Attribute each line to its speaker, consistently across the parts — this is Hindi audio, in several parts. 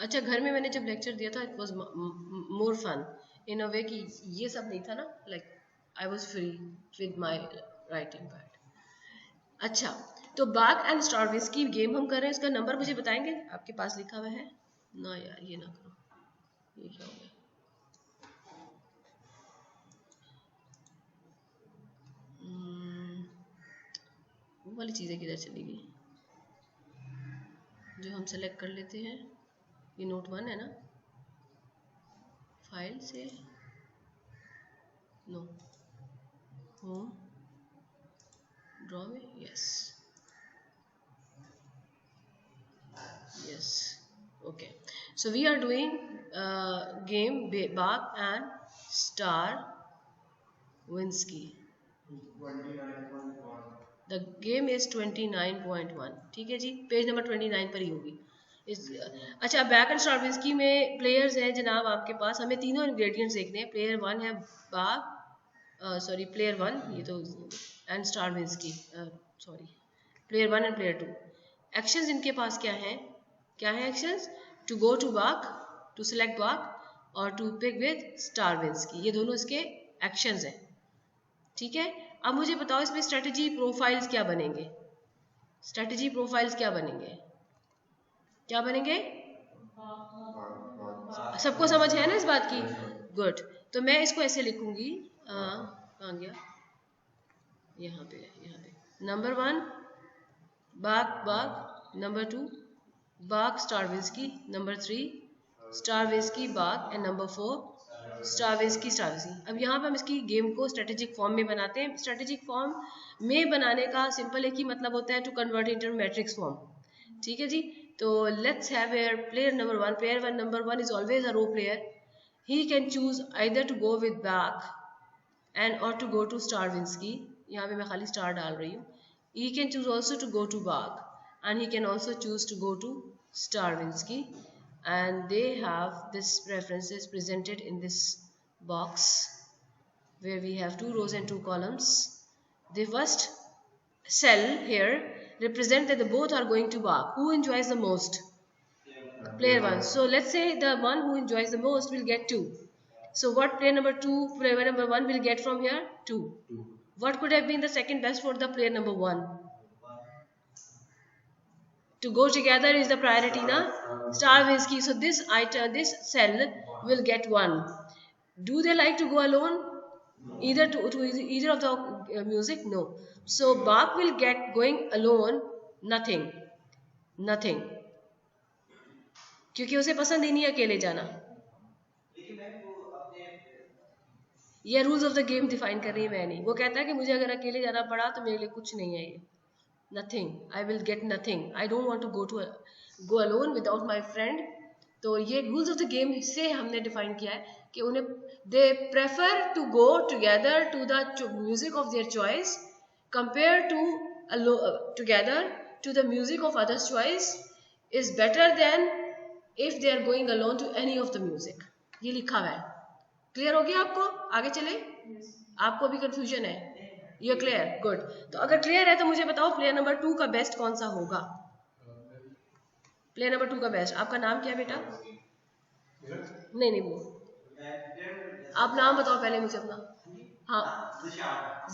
Speaker 1: अच्छा, घर में मैंने जब लेक्चर दिया था, it was more fun in a way कि ये सब नहीं था ना, like I was free with my writing part. अच्छा, तो बाग एंड स्टारविस की गेम हम कर रहे हैं, इसका नंबर मुझे बताएंगे? आपके पास लिखा हुआ है ना यार, ये ना करो, ये क्या हो गया? वो वाली चीज़ें किधर चली गई जो हम सेलेक्ट कर लेते हैं? ये नोट 1 है ना, फाइल से, नो, होम, ड्रॉ में, yes yes, okay. So we are doing game Bach and Stravinsky. The game is 29.1, ठीक है जी, पेज नंबर 29 पर ही होगी इस। अच्छा, बैक एंड स्ट्राविंस्की में प्लेयर्स हैं जनाब आपके पास, हमें तीनों इंग्रेडिएंट्स देखने हैं। प्लेयर 1 है बाग, सॉरी प्लेयर 1, ये तो, and Stravinsky, sorry player 1 and player 2। Actions इनके पास क्या है? क्या है actions? To go to Bach, to select Bach और टू पिक विद स्ट्राविंस्की, ये दोनों इसके एक्शंस हैं, ठीक है। अब मुझे बताओ इसमें स्ट्रेटजी प्रोफाइल्स क्या बनेंगे? स्ट्रेटजी प्रोफाइल्स क्या बनेंगे? क्या बनेंगे? सबको समझ है ना इस बात की? गुड। तो मैं इसको ऐसे लिखूंगी, कहाँ गया, यहाँ पे, यहाँ पे। Number 1 Bach Bach, number 2 Bach Stravinsky, number 3 Stravinsky Bach, and number 4 Stravinsky Stravinsky. अब यहाँ पे हम इसकी गेम को स्ट्रेटेजिक फॉर्म में बनाते हैं। स्ट्रेटेजिक फॉर्म में बनाने का सिंपल एक ही मतलब होता है, to convert into matrix form, ठीक है जी। तो let's have here player number 1। Player 1 number 1 is always a row player, he can choose either to go with back and or to go to Stravinsky, यहाँ पे मैं खाली स्टार डाल रही हूँ। he can choose also to go to Bach and he can also choose to go to Stravinsky, and they have this preferences presented in this box where we have 2 rows and 2 columns. The first cell here represent that the both are going to Bach. Who enjoys the most? Player 1. So let's say the one who enjoys the most will get 2. So what player number 2, player number 1 will get from here? 2. What could have been the second best for the player number 1? To go together is the priority, na? Stravinsky. So this item, this cell will get 1. Do they like to go alone? Either to either of the music? No. So Bach will get going alone, nothing. Nothing. क्योंकि उसे पसंद ही नहीं है अकेले जाना। ये rules of the game define कर रही है, मैं नहीं। वो कहता है कि मुझे अगर अकेले जाना पड़ा तो मेरे लिए कुछ नहीं है ये, nothing, I will get nothing, I don't want to go alone without my friend. तो ये रूल्स ऑफ द गेम से हमने डिफाइन किया है कि उन्हें, they prefer to go together to the music of their choice compare to together to the music of others choice is better than if they are going alone to any of the music. ये लिखा हुआ है। क्लियर हो गया आपको? आगे चले? आपको भी कंफ्यूजन है? ये क्लियर? गुड। तो अगर क्लियर है तो मुझे बताओ प्लेयर नंबर 2 का बेस्ट कौन सा होगा? प्लेयर नंबर 2 का बेस्ट, आपका नाम क्या है बेटा? नहीं नहीं, वो आप नाम बताओ पहले मुझे अपना। हाँ,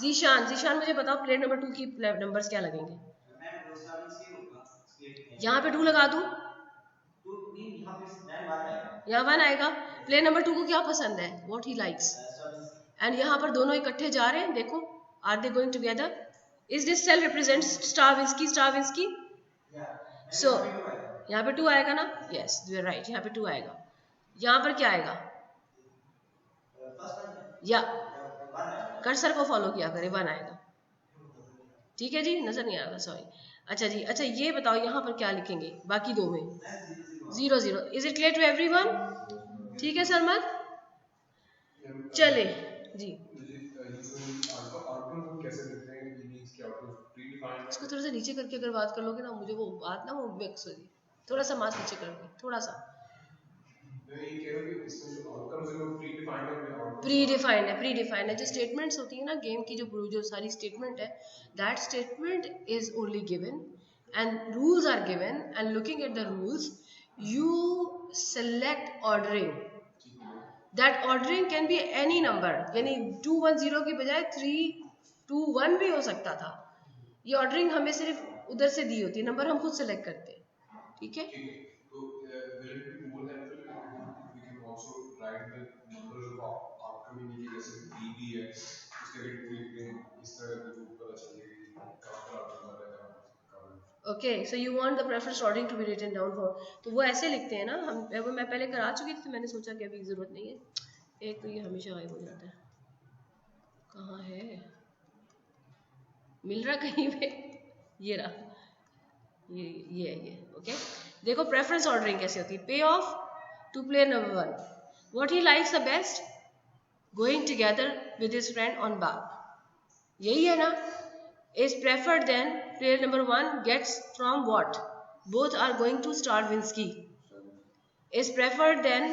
Speaker 1: जीशान। जीशान मुझे बताओ प्लेयर नंबर 2 की नंबर्स क्या लगेंगे? यहाँ पे 2 लगा दूं? यहाँ 1 आएगा। प्लेयर नंबर 2 को क्या पसंद है? What he likes. एंड यहाँ पर दोनों इकट्ठे जा रहे हैं, देखो, are they going together? Is this cell represents Stravinsky? Stravinsky. So यहाँ पे 2 आएगा ना? यस, यू आर राइट, यहाँ पे 2 आएगा। यहाँ पर क्या आएगा? या कर्सर को फॉलो किया करे, 1 आएगा। ठीक है जी, नजर नहीं आ रहा, सॉरी। अच्छा जी, अच्छा ये बताओ यहाँ पर क्या लिखेंगे बाकी 2 में? 0 0। Is it clear to everyone? ठीक है सरमन, चले जी। इसको थोड़ा सा नीचे करके अगर बात कर लोगे ना, मुझे वो बात ना, वो मिक्स होगी। थोड़ा सा मास्क नीचे करके, थोड़ा सा। प्री डिफाइंड है, प्री डिफाइंड है। जो स्टेटमेंट्स होती है ना गेम की, जो सारी स्टेटमेंट है, that statement is only given and rules are given, and looking at the rules you select ordering. That ordering can be any number, यानी 210 की बजाय 321 भी हो सकता था. ये ऑर्डरिंग हमें सिर्फ उधर से दी होती है, नंबर हम खुद सेलेक्ट करते हैं. ठीक है. Okay, so you want the preference ordering to be written down for, तो वो ऐसे लिखते हैं ना. हम वो मैं पहले करा चुकी थी, तो मैंने सोचा कि अभी जरूरत नहीं है. एक तो ये हमेशा गायब हो जाता है. कहाँ है, मिल रहा कहीं पे? ये रहा, ये ओके. देखो प्रेफरेंस ऑर्डरिंग कैसे होती है. Payoff to player number 1, what he likes the best, going together with his friend on Bach. यही है ना. is preferred then player number 1 gets from what, both are going to Stravinsky. is preferred then,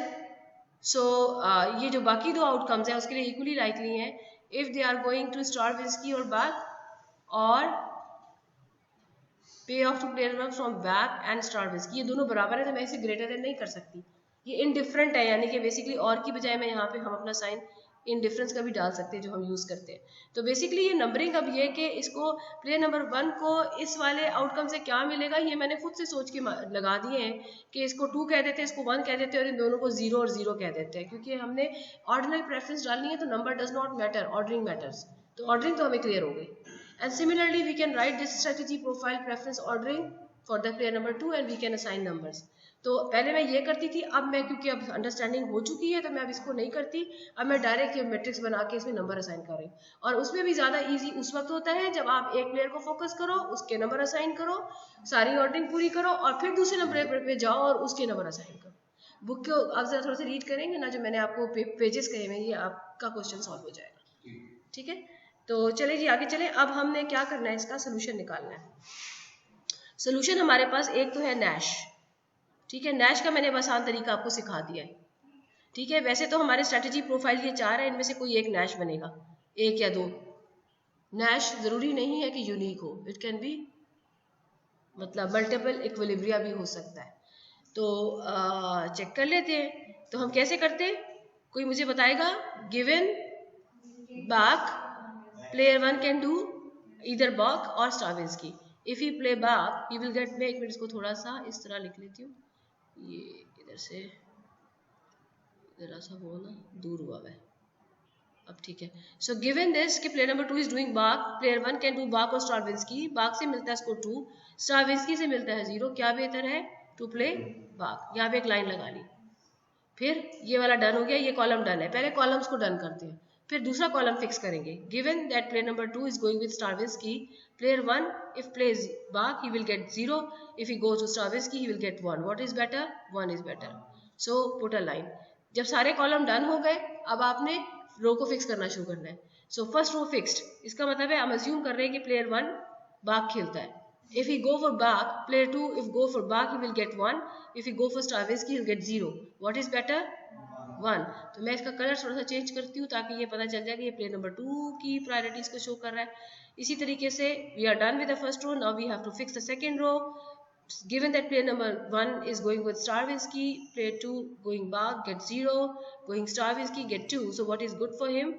Speaker 1: so ये जो बाकी दो आउटकम्स हैं उसके लिए इक्वली लाइकली हैं if they are going to Stravinsky और Bach, और payoff to player from Bach and Stravinsky. ये दोनों बराबर है तो मैं इसे ग्रेटर देन नहीं कर सकती. ये इनडिफरेंट है, यानी कि बेसिकली और की बजाय मैं यहाँ पे हम अपना साइन इनडिफरेंस का भी डाल सकते हैं जो हम यूज़ करते हैं. तो बेसिकली ये नंबरिंग अब ये कि इसको प्लेयर नंबर 1 को इस वाले आउटकम से क्या मिलेगा ये मैंने खुद से सोच के लगा दिए हैं कि इसको 2 कह देते हैं, इसको 1 कह देते हैं और इन दोनों को 0 और 0 कह देते हैं, क्योंकि हमने ऑर्डिनल प्रेफरेंस डालनी है तो number does not matter, ordering matters. तो ऑर्डरिंग तो हमें क्लियर हो गई. And similarly, we can write this strategy profile preference ordering for the player number 2 and we can assign numbers. तो पहले मैं ये करती थी, अब मैं क्योंकि अब अंडरस्टैंडिंग हो चुकी है तो मैं अब इसको नहीं करती. अब मैं डायरेक्ट ये मैट्रिक्स बना के इसमें नंबर असाइन कर रही हूँ. और उसमें भी ज़्यादा इजी उस वक्त होता है जब आप एक प्लेयर को फोकस करो, उसके नंबर असाइन करो, सारी ऑर्डरिंग पूरी करो और फिर दूसरे नंबर पे जाओ और उसके नंबर असाइन करो. बुक को आप जरा थोड़ा सा रीड करेंगे ना, जो मैंने आपको पेजेस कहे हुए, ये आपका क्वेश्चन सॉल्व हो जाएगा. ठीक है, तो चलिए जी आगे चलें. अब हमने क्या करना है, इसका सोल्यूशन निकालना है. सोल्यूशन हमारे पास एक तो है नैश. ठीक है, नैश का मैंने आसान तरीका आपको सिखा दिया है. ठीक है, वैसे तो हमारे स्ट्रेटजी प्रोफाइल ये 4 है, इनमें से कोई एक नैश बनेगा, 1 या 2. नैश जरूरी नहीं है कि यूनिक हो, इट कैन बी मतलब मल्टीपल इक्विलिब्रिया भी हो सकता है. तो चेक कर लेते हैं. तो हम कैसे करते हैं, कोई मुझे बताएगा. Given Bach, player 1 can do either Bach or Stravinsky. If he play Bach, he will get. मैं एक मिनट इसको थोड़ा सा इस तरह लिख लेती हूँ. ये इधर से जरा सा वो ना दूर हुआ है. अब ठीक है. So given this कि player number 2 is doing Bach, player 1 can do Bach और Stravinsky. Bach से मिलता है इसको 2, Stravinsky से मिलता है 0. क्या बेहतर है, to play Bach. यहाँ पे एक लाइन लगा ली. फिर ये वाला डन हो गया, ये कॉलम डन है. पहले कॉलम्स को डन करते हैं, फिर दूसरा कॉलम फिक्स करेंगे. Given that player number 2 is going with Stravinsky, player 1 if plays Bach he will get 0, if he goes to Stravinsky he will get 1. what is better, 1 is better. so put a line. जब सारे कॉलम डन हो गए, अब आपने रो को फिक्स करना शुरू करना है. सो फर्स्ट रो फिक्स्ड, इसका मतलब है हम अज्यूम कर रहे हैं कि प्लेयर 1 Bach खेलता है. if he go for Bach, player 2 if go for Bach he will get 1, if he go for Stravinsky he will get 0. what is better, 1. तो मैं इसका कलर थोड़ा सा चेंज करती हूँ ताकि ये पता चल जाए कि ये प्लेयर नंबर 2 की प्रायोरिटीज को शो कर रहा है. इसी तरीके से we are done with the first row. Now we have to fix the second row. given that player number 1 is going with Stravinsky, player 2 going Bach get 0, going Stravinsky get 2. so what is good for him,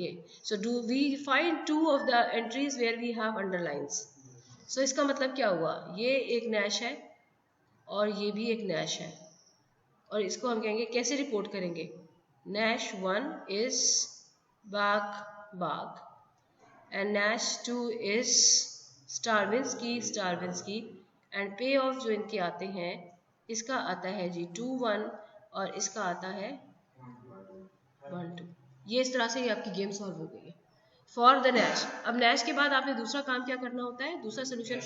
Speaker 1: ये. so do we find 2 of the entries where we have underlines. so इसका मतलब क्या हुआ, ये एक नैश है और ये भी एक नैश है, और इसको हम कहेंगे कैसे रिपोर्ट करेंगे. Nash 1 is Bach and Nash 2 is Stravinsky and पे ऑफ जो इनके आते हैं, इसका आता है जी 2 1 और इसका आता है 1 2. ये इस तरह से ही आपकी गेम सॉल्व हो गई है फॉर द नैश. अब नैश के बाद आपने दूसरा काम क्या करना होता है, दूसरा सोल्यूशन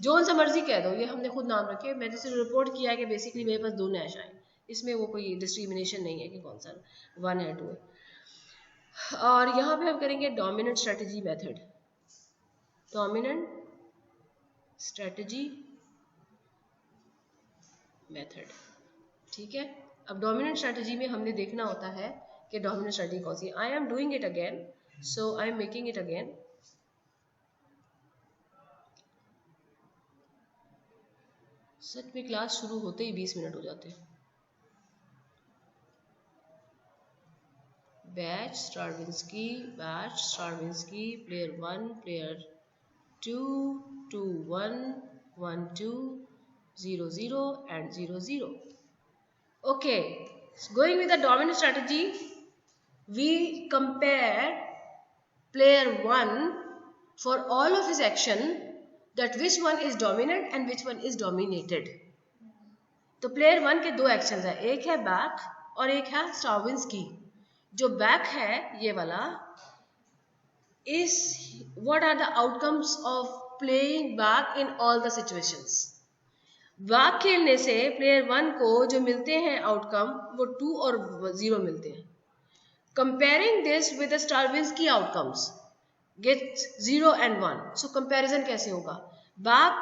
Speaker 1: जो सा मर्जी कह दो, ये हमने खुद नाम रखे. मैंने सिर्फ रिपोर्ट किया है कि बेसिकली मेरे पास 2 नैश आए, इसमें वो कोई डिस्क्रिमिनेशन नहीं है कि कौन सा 1 है 2 है. और यहाँ पे हम करेंगे dominant strategy method. Dominant strategy method, ठीक है. अब डोमिनेंट स्ट्रेटजी में हमने देखना होता है कि डोमिनेंट स्ट्रेटजी कौन सी. I am doing it again, so I am making it again. सच में क्लास शुरू होते ही 20 मिनट हो जाते हैं। Bach Stravinsky, player 1, player 2, 2 1, 1 2, 0 0 and 0 0. Okay, going with the dominant strategy, we compare player 1 for all of his action, that which one is dominant and which one is dominated. तो प्लेयर 1 के दो एक्शंस है, एक है बैक और एक है स्ट्राविंस्की। जो बैक है ये वाला is what are the outcomes of playing back in all the situations. Back खेलने से प्लेयर 1 को जो मिलते हैं आउटकम वो 2 और 0 मिलते हैं। Comparing this with the Stravinsky outcomes get 0 and 1. So comparison कैसे होगा? बैक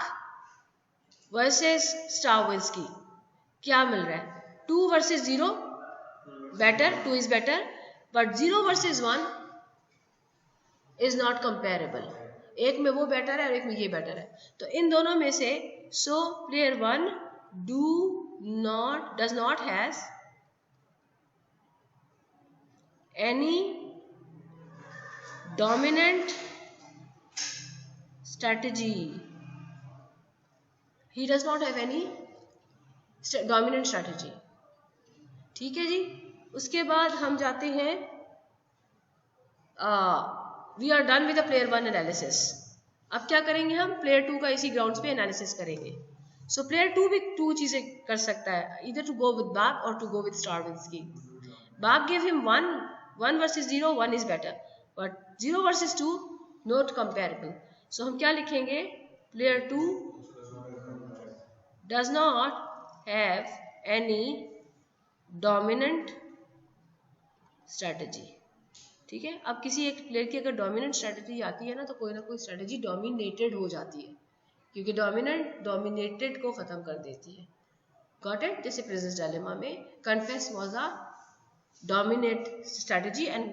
Speaker 1: वर्सेस स्ट्राविंस्की क्या मिल रहा है? 2 versus 0 better, 2 is better, but 0 versus 1 is not comparable. एक में वो बेटर है और एक में ये बेटर है। तो इन दोनों में से सो player 1 does not has any dominant strategy. He does not have any dominant strategy. ठीक है जी। उसके बाद हम जाते हैं we are done with the player 1 analysis. अब क्या करेंगे हम? प्लेयर 2 का इसी ग्राउंड्स पे एनालिसिस करेंगे। सो प्लेयर 2 भी 2 चीजें कर सकता है, इधर टू गो विद बैक और to go with Stravinsky. Bach give him 1 versus 0, 1 is better, but 0 versus 2 not comparable. So हम क्या लिखेंगे? Player 2 does not have any dominant strategy. ठीक है। अब किसी एक प्लेयर की अगर डोमिनेंट स्ट्रेटजी आती है ना तो कोई ना कोई स्ट्रेटजी डोमिनेटेड हो जाती है, क्योंकि डोमिनेटेड को खत्म कर देती है। Got it? जैसे प्रिंसेस डायलेमा में confess was a dominate strategy and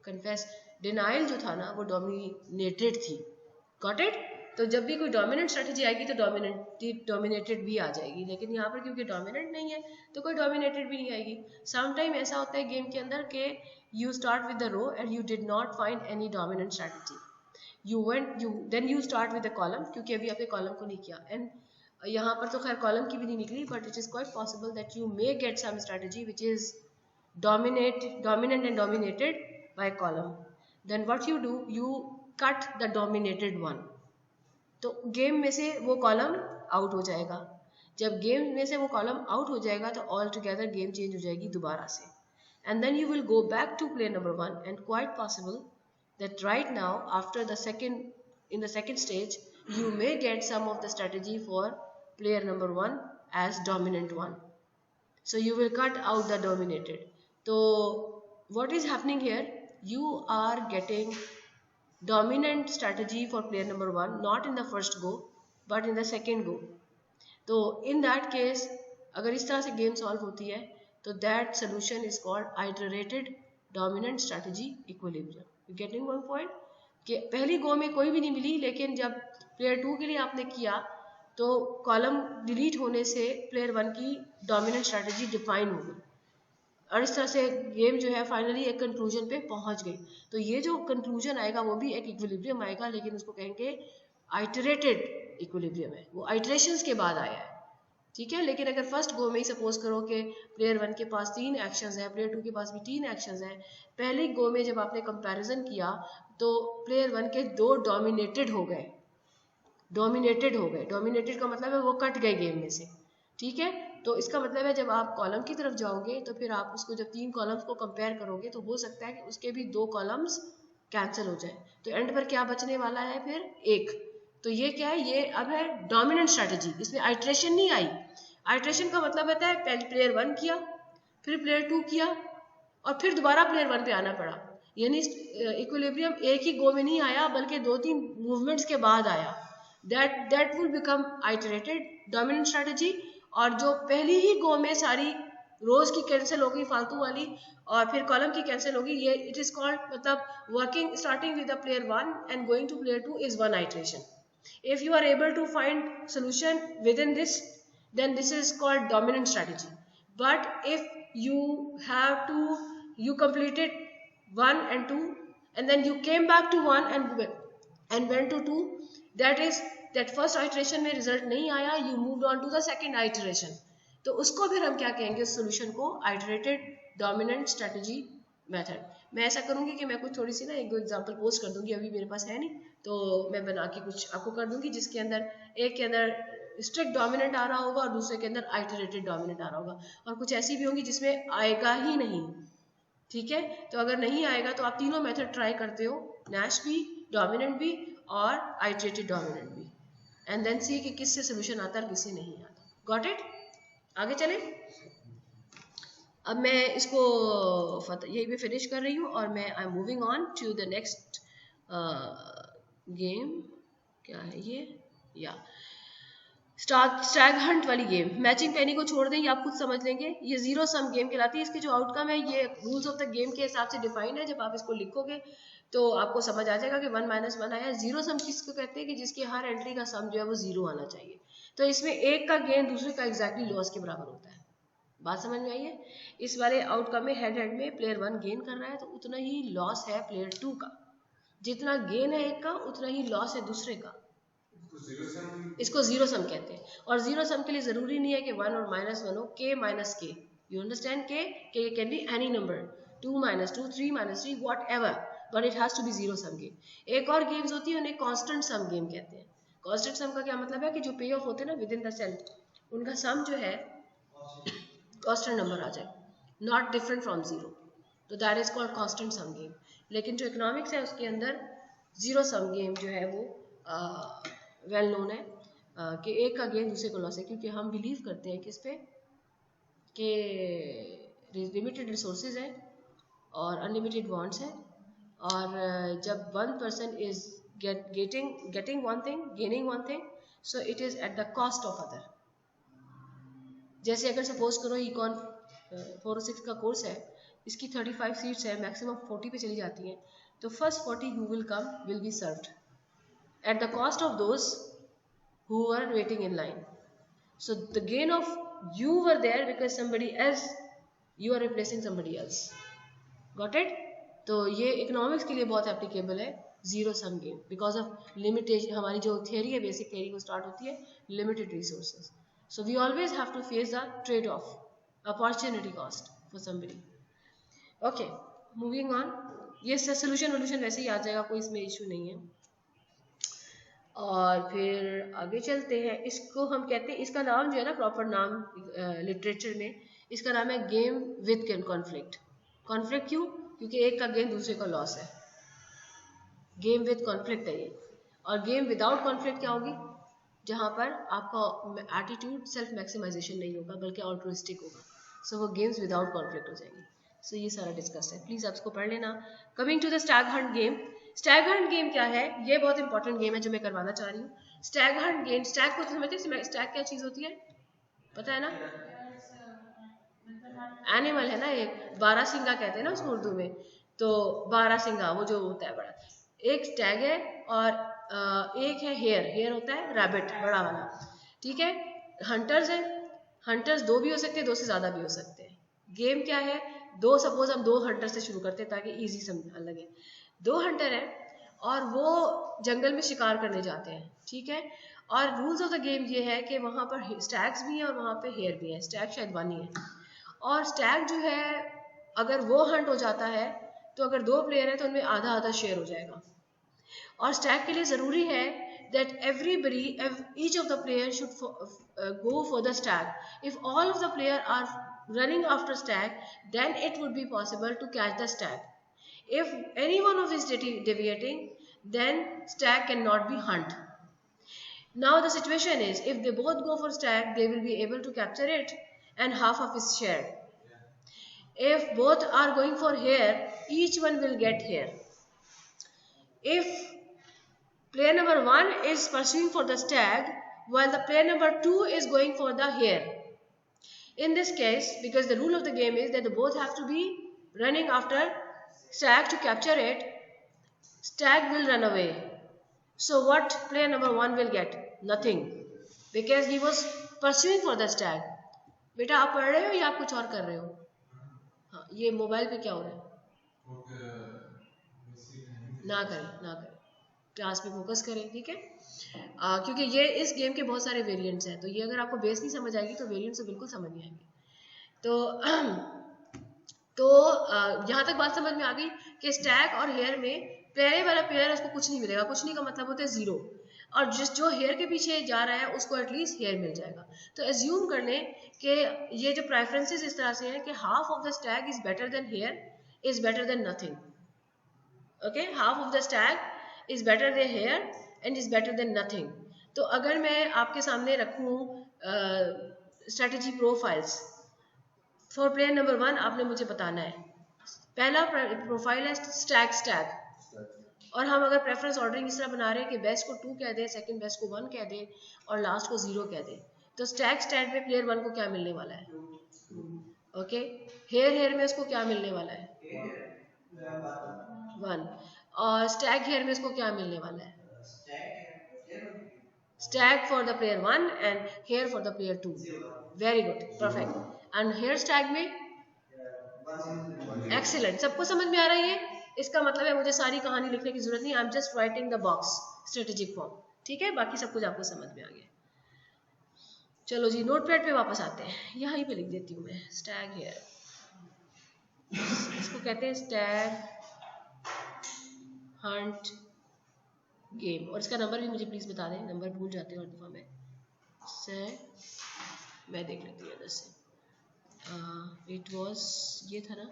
Speaker 1: confess denial जो था ना वो डोमिनेटेड थी। Got it? तो जब भी कोई डोमिनेंट स्ट्रेटजी आएगी तो डोमिनेटेड भी आ जाएगी, लेकिन यहाँ पर क्योंकि डोमिनेंट नहीं है तो कोई डोमिनेटेड भी नहीं आएगी। सम टाइम ऐसा होता है गेम के अंदर के you start with the row and you did not find any dominant strategy, then you start with the column, क्योंकि अभी आपने कॉलम को नहीं किया। एंड यहाँ पर तो खैर कॉलम की भी नहीं निकली, but it is quite possible that you may get some strategy which is dominant and dominated by column. Then what you do, you cut the dominated one. तो गेम में से वो कॉलम आउट हो जाएगा। जब गेम में से वो कॉलम आउट हो जाएगा तो ऑल टुगेदर गेम चेंज हो जाएगी दोबारा से। And then you will go back to player number 1 and quite possible that right now after the second stage you may get some of the strategy for player number 1 as dominant one. So you will cut out the dominated. So what is happening here? You are getting dominant strategy for player number 1 not in the first go but in the second go. तो in that case अगर इस तरह से गेम सॉल्व होती है तो that solution is called iterated dominant strategy equilibrium. You getting one point? कि पहली गो में कोई भी नहीं मिली, लेकिन जब प्लेयर 2 के लिए आपने किया तो कॉलम डिलीट होने से प्लेयर 1 की डोमिनेंट स्ट्रेटजी डिफाइन हो गई और इस तरह से गेम जो है फाइनली एक कंक्लूजन पे पहुंच गई। तो ये जो कंक्लूजन आएगा वो भी एक इक्विलिब्रियम आएगा, लेकिन उसको कहेंगे आइटरेटेड इक्विलिब्रियम है, वो आइटरेशंस के बाद आया है। ठीक है। लेकिन अगर फर्स्ट गो में ही सपोज करो कि प्लेयर 1 के पास 3 एक्शंस हैं, प्लेयर 2 के पास भी 3 एक्शंस हैं, पहले गो में जब आपने कंपैरिजन किया तो प्लेयर 1 के 2 डोमिनेटेड हो गए। डोमिनेटेड का मतलब है वो कट गए गेम में से। ठीक है। तो इसका मतलब है जब आप कॉलम की तरफ जाओगे तो फिर आप उसको जब 3 कॉलम्स को कंपेयर करोगे तो हो सकता है कि उसके भी 2 कॉलम्स कैंसिल हो जाए, तो एंड पर क्या बचने वाला है फिर 1। तो ये क्या है? ये अब है डोमिनेंट स्ट्रेटजी, इसमें आइट्रेशन नहीं आई। आइट्रेशन का मतलब होता है पहले प्लेयर 1 किया, फिर प्लेयर 2 किया और फिर दोबारा प्लेयर 1 पे आना पड़ा। यानी इक्विलिब्रियम एक ही गो में नहीं आया बल्कि 2-3 मूवमेंट्स के बाद आया। That will become iterated dominant strategy. और जो पहली ही गो में सारी रोज की कैंसिल हो गई फालतू वाली और फिर कॉलम की कैंसिल होगी, ये इट इज कॉल्ड मतलब working starting with the player 1 and going to player 2 is 1 iteration. If you are able to find solution within this, then this is called dominant strategy. But if you completed 1 and 2 and then you came back to 1 and went to 2, that is that first iteration में रिजल्ट नहीं आया, you moved on to the second iteration, तो उसको फिर हम क्या कहेंगे, उस सोल्यूशन को आइटरेटेड डोमिनेंट स्ट्रेटजी मेथड. मैं ऐसा करूंगी कि मैं कुछ थोड़ी सी ना एक दो एग्जांपल पोस्ट कर दूंगी, अभी मेरे पास है नहीं, तो मैं बना के कुछ आपको कर दूंगी जिसके अंदर एक के अंदर स्ट्रिक्ट डोमिनेंट आ रहा होगा और दूसरे के अंदर आइटरेटेड डोमिनेंट आ रहा होगा, और कुछ ऐसी भी होंगी जिसमें आएगा ही नहीं. ठीक है, तो अगर नहीं आएगा तो आप तीनों मेथड ट्राई करते हो, नैश भी, डोमिनेंट भी और आइटरेटेड डोमिनेंट भी, एंड देन सी कि किससे सोल्यूशन आता है किससे नहीं आता. Got it? आगे चले. अब मैं इसको यही पे फिनिश कर रही हूँ और मैं I am moving on to the next game. क्या है ये? या स्टैग हंट वाली गेम. मैचिंग पेनी को छोड़ दें, ये आप खुद समझ लेंगे. ये जीरो सम गेम कहलाती है. इसके जो आउटकम है ये रूल्स ऑफ द गेम के हिसाब से डिफाइंड है. जब आप इसको लिखोगे तो आपको समझ आ जाएगा कि 1 - 1 आया. जीरो सम किसको कहते हैं? कि जिसकी हर एंट्री का सम जो है वो जीरो आना चाहिए. तो इसमें एक का गेन दूसरे का एग्जैक्टली लॉस के बराबर होता है. बात समझ में आई है? इस वाले आउटकम में हेड हेड में प्लेयर 1 गेन कर रहा है तो उतना ही लॉस है प्लेयर 2 का. जितना गेन है एक का उतना ही लॉस है दूसरे का. इसको जीरो सम कहते हैं. और जीरो सम के लिए जरूरी नहीं है कि 1 और -1 हो. k - k, you understand? k can be any number, 2 - 2, 3 - 3, whatever, but it has to be zero sum game. एक और गेम्स होती है उन्हें कांस्टेंट सम गेम कहते हैं. कांस्टेंट सम का क्या मतलब है कि जो पे ऑफ होते हैं ना विद इन द सेल, उनका सम जो है कांस्टेंट नंबर आ जाए, नॉट डिफरेंट फ्रॉम जीरो, तो that is called constant sum game. लेकिन जो इकोनॉमिक्स है उसके अंदर जीरो सम गेम जो है वो वेल नोन है कि एक का गेन दूसरे को लॉस है, क्योंकि हम बिलीव करते हैं कि इस पे कि लिमिटेड रिसोर्सेज है और अनलिमिटेड वांट्स है, और जब one person is getting one thing, gaining one thing, so it is at the cost of other. जैसे अगर सपोज करो इकॉन 406 का कोर्स है, इसकी 35 सीट्स है, मैक्सिमम 40 पे चली जाती हैं, तो first 40 who will come will be served at the cost of those who were waiting in line. So the gain of you were there because somebody else, you are replacing somebody else. Got it? तो ये इकोनॉमिक्स के लिए बहुत एप्लीकेबल है zero sum game, because of limitation. हमारी जो थियरी है, बेसिक थियरी वो स्टार्ट होती है limited resources. So we always have to face the trade off, opportunity cost for somebody. Okay, moving on. ये सोल्यूशन वैसे ही आ जाएगा, कोई इसमें इशू नहीं है. और फिर आगे चलते हैं. इसको हम कहते हैं, इसका नाम जो है ना, प्रॉपर नाम लिटरेचर में इसका नाम है गेम विद कॉन्फ्लिक्ट. कॉन्फ्लिक्ट क्यों? क्योंकि एक का गेन दूसरे का लॉस है. गेम विद कॉन्फ्लिक्ट है ये. और गेम विदाउट कॉन्फ्लिक्ट क्या होगी? जहाँ पर आपका एटीट्यूड सेल्फ मैक्सिमाइजेशन नहीं होगा बल्कि ऑल्ट्रुइस्टिक होगा. सो वो गेम्स विदाउट कॉन्फ्लिक्ट हो जाएंगी. सो ये सारा डिस्कस है, प्लीज आप इसको पढ़ लेना. Coming to the stag hunt game. Stag hunt game क्या है? ये बहुत इंपॉर्टेंट गेम है जो मैं करवाना चाह रही हूँ. स्टैग हंट गेम, स्टैग को समझते हैं? स्टैग क्या चीज होती है पता है ना? एनिमल है ना, एक बारहसिंगा कहते हैं ना उसको उर्दू में. तो बारहसिंगा वो जो होता है बड़ा, एक स्टैग है और एक है हेयर. हेयर होता है रैबिट बड़ा वाला. ठीक है. हंटर्स है. हंटर्स दो भी हो सकते हैं, दो से ज्यादा भी हो सकते हैं. गेम क्या है? दो, सपोज हम 2 हंटर से शुरू करते हैं ताकि इजी समझ लगे. 2 हंटर है और वो जंगल में शिकार करने जाते हैं. ठीक है. और रूल्स ऑफ द गेम ये है कि वहाँ पर स्टैग्स भी हैं और वहाँ पे हेयर भी है. स्टैग शायद 1 ही है. और स्टैग जो है अगर वो हंट हो जाता है तो अगर 2 प्लेयर है तो उनमें आधा आधा शेयर हो जाएगा. और स्टैग के लिए जरूरी है that everybody, each of the players should go for the stag. If all of the players are running after stag, then it would be possible to catch the stag. If any one of is deviating, then stag cannot be hunt. Now the situation is, if they both go for stag, they will be able to capture it and half of its share. If both are going for hare, each one will get hare. If player number 1 is pursuing for the stag while the player number 2 is going for the hare. In this case, because the rule of the game is that they both have to be running after stag to capture it, stag will run away. So what player number 1 will get? Nothing, because he was pursuing for the stag. बेटा आप पढ़ रहे हो या आप कुछ और कर रहे हो? हाँ, ये मोबाइल पे क्या हो रहा है? ना करें, क्लास में फोकस करें, ठीक है? क्योंकि ये इस गेम के बहुत सारे वेरिएंट्स हैं, तो ये अगर आपको बेस नहीं समझ आएगी तो वेरिएंट्स तो बिल्कुल समझ नहीं आएंगे। तो यहाँ तक बात समझ में आ गई कि स्टैग और हेयर में पहले वाला प्लेयर उसको कुछ नहीं मिलेगा। कुछ नहीं का मतलब होता है जीरो, और जो हेयर के पीछे जा रहा है उसको एटलीस्ट हेयर मिल जाएगा। तो एज्यूम कर लें कि ये जो प्रेफरेंसेस इस तरह से हैं कि half of the stag is better than hare is better than nothing. Okay, half of the stag is better than hare and is better than nothing. तो अगर मैं आपके सामने रखूं strategy profiles for player number 1, आपने मुझे बताना है। पहला प्रोफाइल है स्टैग, और हम अगर प्रेफरेंस ऑर्डरिंग इस तरह बना रहे हैं कि बेस्ट को 2 कह दें, सेकंड बेस्ट को 1 कह दें और लास्ट को 0 कह दें, तो स्टैग में प्लेयर 1 को क्या मिलने वाला है? ओके, हेयर में उसको क्या मिलने वाला है? 1। और स्टैग हेयर में उसको क्या मिलने वाला है? Stag for the player 1 and hare for the player 2। Very good, perfect. And hare stag में एक्सीलेंट। सबको समझ में आ रहा है ये? इसका मतलब है मुझे सारी कहानी लिखने की जरूरत नहीं, I am just writing the box strategic form, ठीक है? बाकी सब कुछ आपको समझ में आ गया। चलो जी, नोटपैड पे वापस आते हैं, यहीं पे लिख देती हूँ मैं स्टैग हेयर। इसको कहते हैं स्टैग हंट गेम, और इसका नंबर भी मुझे प्लीज बता दें, नंबर भूल जाते हैं हर दफा मैं देख लेती हूँ इधर से। इट वॉज ये था ना,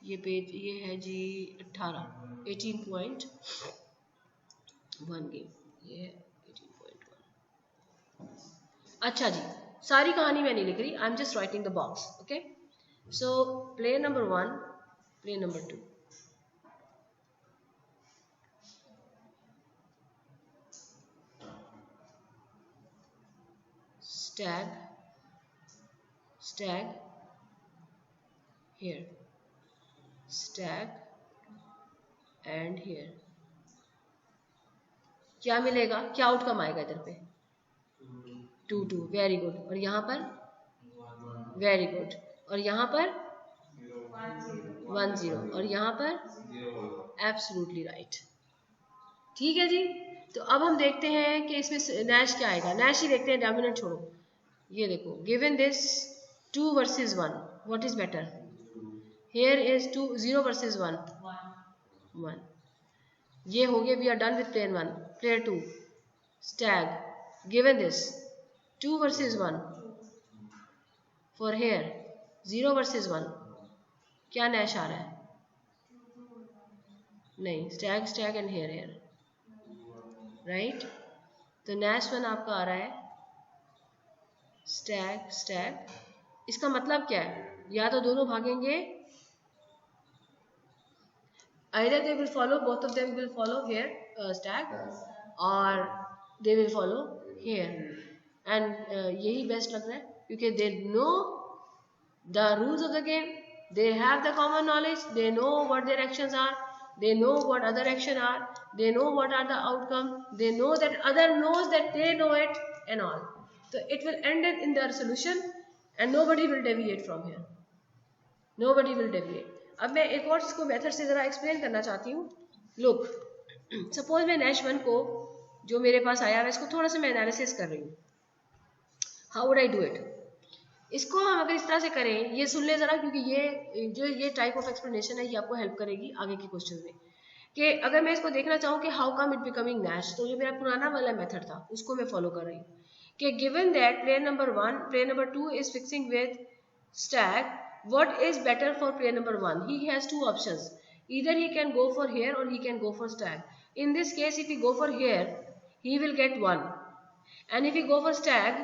Speaker 1: ये पेज ये है जी 18.1 गेम, ये है 18.1। अच्छा जी, सारी कहानी मैं नहीं लिख रही, I am just writing the box. Okay, so player number 1, player number 2, stag here, stag and here, क्या मिलेगा? क्या आउटकम आएगा इधर पे? 2-2, वेरी गुड। और यहाँ पर वेरी गुड, और यहाँ पर 1-0, और यहाँ पर एब्सोल्युटली राइट। ठीक है जी, तो अब हम देखते हैं कि इसमें नैश क्या आएगा। नैश ही देखते हैं, डोमिनेंट छोड़ो। ये देखो, given this 2 versus 1, what is better? Here is 0 versus 1, 1। ये हो गया, we are done with player 1। Player 2 stag, given this 2 versus 1 for hare 0 versus 1, क्या नैश आ रहा है? नहीं, स्टैग एंड हेयर राइट। तो नैश 1 आपका आ रहा है स्टैग। इसका मतलब क्या है? या तो दोनों भागेंगे, either they will follow, both of them will follow here stag, or they will follow here, and यही बेस्ट लग रहा है क्योंकि they know the rules of the game, they have the common knowledge, they know what their actions are, they know what other action are, they know what are the outcome, they know that other knows that they know it and all. So it will end in their solution and nobody will deviate from here, nobody will deviate. अब मैं एक और इसको मेथड से जरा एक्सप्लेन करना चाहती हूँ। लुक, सपोज मैं नैश 1 को जो मेरे पास आया है इसको थोड़ा सा मैं एनालिसिस कर रही हूँ। How would I do it? इसको हम अगर इस तरह से करें, ये सुन ले जरा, क्योंकि ये टाइप ऑफ एक्सप्लेनेशन है, ये आपको हेल्प करेगी आगे के क्वेश्चन में। कि अगर मैं इसको देखना चाहूँ कि how come it becoming Nash, तो जो मेरा पुराना वाला मेथड था उसको मैं फॉलो कर रही हूँ कि given that player number 1, player number 2 is fixing with Stag, what is better for player number 1? He has 2 options, either he can go for here or he can go for stag. In this case, if he go for here, he will get 1, and if he go for stag,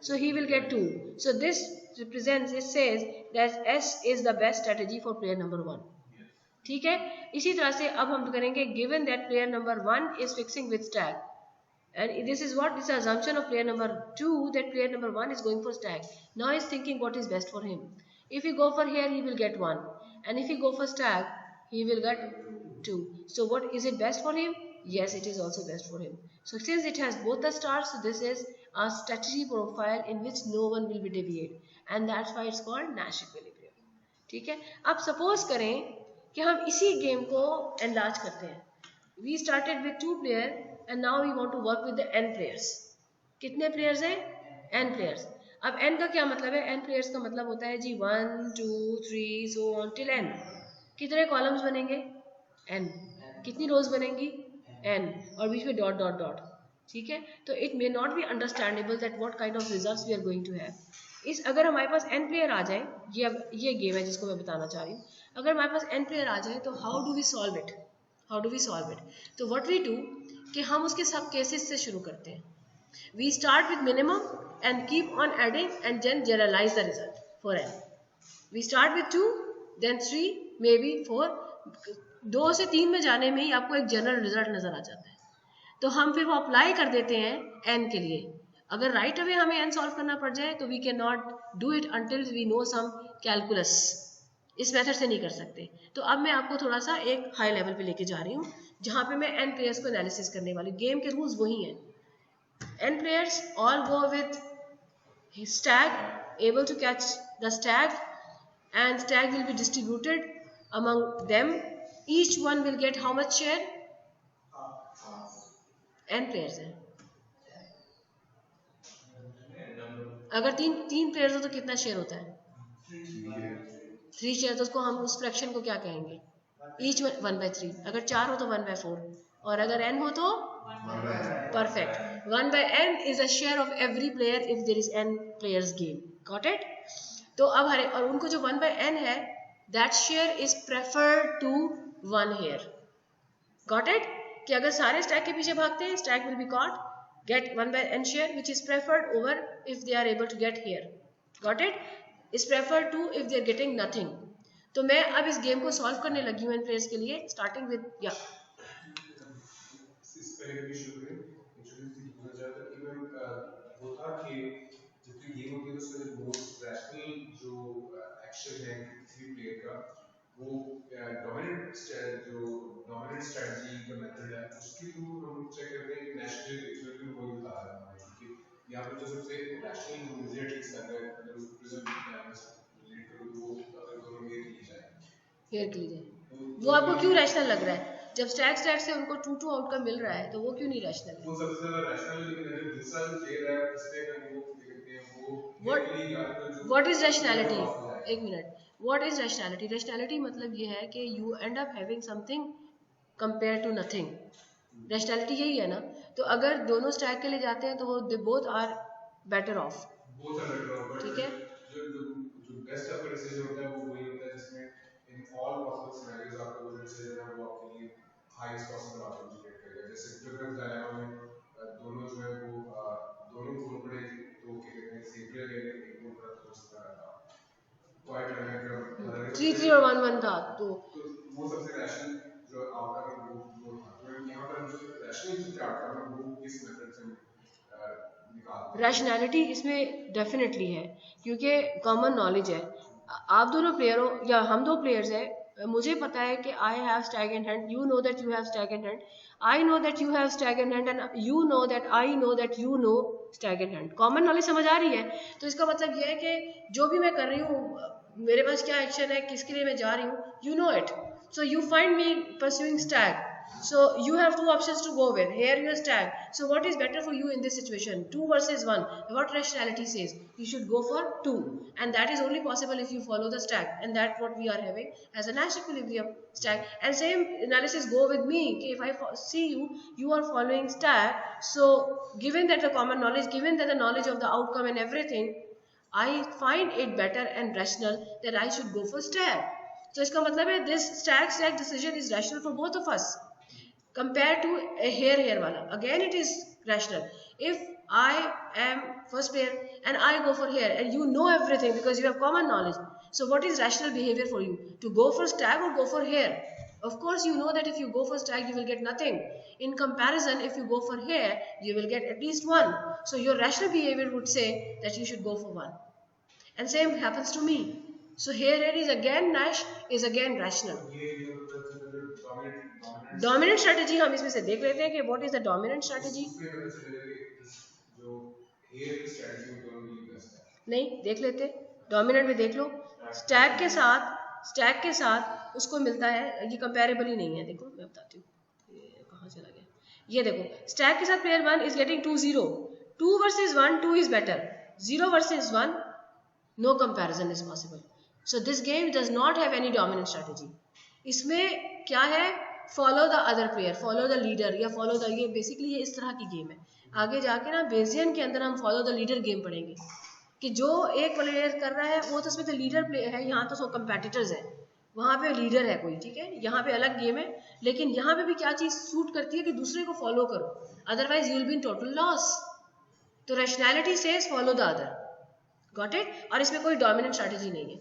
Speaker 1: so he will get 2. So this represents, it says that S is the best strategy for player number 1. ठीक है, इसी तरह से अब हम करेंगे given that player number 1 is fixing with stag, and this is what is the assumption of player number 2, that player number 1 is going for stag. Now he is thinking what is best for him. If he go for here, he will get 1, and if he go for stag, he will get 2. So what is it best for him? Yes, it is also best for him. So since it has both the stars, so this is a strategy profile in which no one will be deviate, and that's why it's called Nash equilibrium. ठीक है. अब सपोज करें कि हम इसी गेम को एनलार्ज करते हैं. We started with 2 players and now we want to work with the n players. कितने players हैं? n players. अब n का क्या मतलब है? n players का मतलब होता है जी 1 2 3 so on till n. कितने कॉलम्स बनेंगे? n. कितनी रोज बनेंगी? n. और बीच में डॉट डॉट डॉट. ठीक है. तो it may not be understandable that what kind of results we are going to have. इस अगर हमारे पास n प्लेयर आ जाए, ये गेम है जिसको मैं बताना चाह रही हूँ. अगर हमारे पास n प्लेयर आ जाए तो how do we solve it? तो व्हाट वी डू कि हम उसके सब केसेस से शुरू करते हैं. We start with minimum and keep on adding and then generalize the result for n. We start with 2 then 3 may be 4. 2 से 3 में जाने में ही आपको एक जनरल रिजल्ट नजर आ जाता है. तो हम फिर वो अप्लाई कर देते हैं n के लिए. अगर राइट अवे हमें n सॉल्व करना पड़ जाए तो we can not do it until we know some calculus. इस मेथड से नहीं कर सकते. तो अब मैं आपको थोड़ा सा एक हाई लेवल पे लेके जा रही हूँ जहाँ पे मैं n प्लेयर्स को एनालिसिस करने वाली. गेम के रूल्स वही हैं. n players all go with stag, able to catch the stag and stag will be distributed among them. Each one will get how much share? n players हैं. अगर तीन प्लेयर्स हो तो कितना शेयर होता है? 3 शेयर. तो उसको हम उस फ्रैक्शन को क्या कहेंगे? ईच 1/3. अगर 4 हो तो 1/4 और अगर n हो तो perfect. 1/n is a share of every player if there is n players game. Got it? तो अब और उनको जो 1/n है that share is preferred to 1 here. Got it? कि अगर सारे स्टैक के पीछे भागते हैं stack will be caught, get 1/n share which is preferred over if they are able to get here. Got it? is preferred to if they are getting nothing. तो मैं अब इस गेम को सॉल्व करने लगी हूँ इन प्लेयर्स के लिए स्टार्टिंग विद या इस पहले भी शुरू में इंट्रोड्यूस किया जाता है. इवन वो था कि जितनी गेम होती है उसमें मोस्ट रैशनल जो एक्शन है किसी प्लेयर का वो डोमिनेंट स्ट्रेटजी का मेथड है उसके थ्रू हम चेक करते हैं कि नेशनल इक्विलिब्रियम को बता रहा है कि यहाँ पे जो सबसे रैशनल मुझे ठीक लग रहा है अगर उसको प्रेजेंट रिलेट करो तो अगर दोनों हेयर के लिए जाए वो आपको क्यों रैशनल लग रहा है? जब स्टैक से उनको 2-2 आउटकम मिल रहा है तो वो क्यों नहीं रैशनल है? वो सबसे ज्यादा रैशनल है. लेकिन अगर दूसरा जो प्लेयर है उसने अगर वो देखते हैं वो व्हाट इज रैशनैलिटी? एक मिनट. What is rationality? रैशनैलिटी मतलब ये है कि you end up having something compare to nothing. Rationality यही है ना. तो अगर दोनों स्टैक के लिए जाते हैं तो they both are better off. ठीक है. जो बेस्ट आपका डिसीजन होता है वो वही होता है जिसमें इन ऑल पॉसिबल सिनेरियोज आपको वो डिसीजन है वो आपके लिए हाईएस्ट पॉसिबल आउटकम जनरेट करेगा. जैसे प्रिफरेंस डायलेमा में दोनों जो है वो दोनों गोल पड़े तो क्या कहते हैं सेवियर ले लेंगे एक गोल पड़ा तो उसका क्वाइट रन 3-3 और 1-1 था तो वो सबसे रैशनल जो आउटकम है वो था. तो यहाँ पर हम जो रैशनल जो आउटकम है वो इस मेथड से रैशनैलिटी इसमें डेफिनेटली है क्योंकि कॉमन नॉलेज है. आप दोनों प्लेयर हो या हम दो प्लेयर्स हैं. मुझे पता है कि I have Stag in hand, you know that you have Stag in hand, I know that you have Stag in hand and you know that I know that you know Stag in hand. Common knowledge समझ आ रही है. तो इसका मतलब यह है कि जो भी मैं कर रही हूँ मेरे पास क्या एक्शन है किसके लिए मैं जा रही हूँ you know it. So you find me pursuing Stag. So you have 2 options to go with. Here you are stag. So what is better for you in this situation? 2 versus 1. What rationality says? You should go for 2. And that is only possible if you follow the stag. And that's what we are having as a Nash equilibrium stag. And same analysis go with me. Okay, if I see you, you are following stag. So given that the common knowledge, given that the knowledge of the outcome and everything, I find it better and rational that I should go for stag. So इसका मतलब है this stag decision is rational for both of us. Compared to a hair wala, again it is rational. If I am first player and I go for hair and you know everything because you have common knowledge, so what is rational behavior for you? To go for stag or go for hair? Of course you know that if you go for stag you will get nothing. In comparison, if you go for hair you will get at least 1. So your rational behavior would say that you should go for 1. And same happens to me. So here is again Nash is again rational. Dominant strategy हम इसमें से देख लेते हैं कि what is the dominant strategy. नहीं देख लेते, डोमिनेंट में देख लो, स्टैक के साथ उसको मिलता है, ये कंपेरेबल ही नहीं है। देखो मैं बताती हूँ कहाँ चला गया, ये देखो स्टैक के साथ player 1 is getting 2-0, 2 versus 1, 2 is better, 0 versus 1 no comparison is possible. So this game does not have any dominant strategy. इसमें क्या है, follow the other player, follow the leader, या फॉलो द, ये बेसिकली ये इस तरह की गेम है। आगे जाके ना बेजियन के अंदर हम फॉलो द लीडर गेम पढ़ेंगे कि जो एक प्लेयर कर रहा है वो तो उसमें तो लीडर प्लेयर है, यहाँ तो सो कंपेटिटर्स है, वहाँ पे लीडर है कोई, ठीक है, यहाँ पे अलग गेम है। लेकिन यहाँ पे भी क्या चीज सूट करती है कि दूसरे को फॉलो करो, otherwise you will be in total loss. तो rationality says follow the other, got it. और इसमें कोई डोमिनेंट स्ट्रैटेजी नहीं है।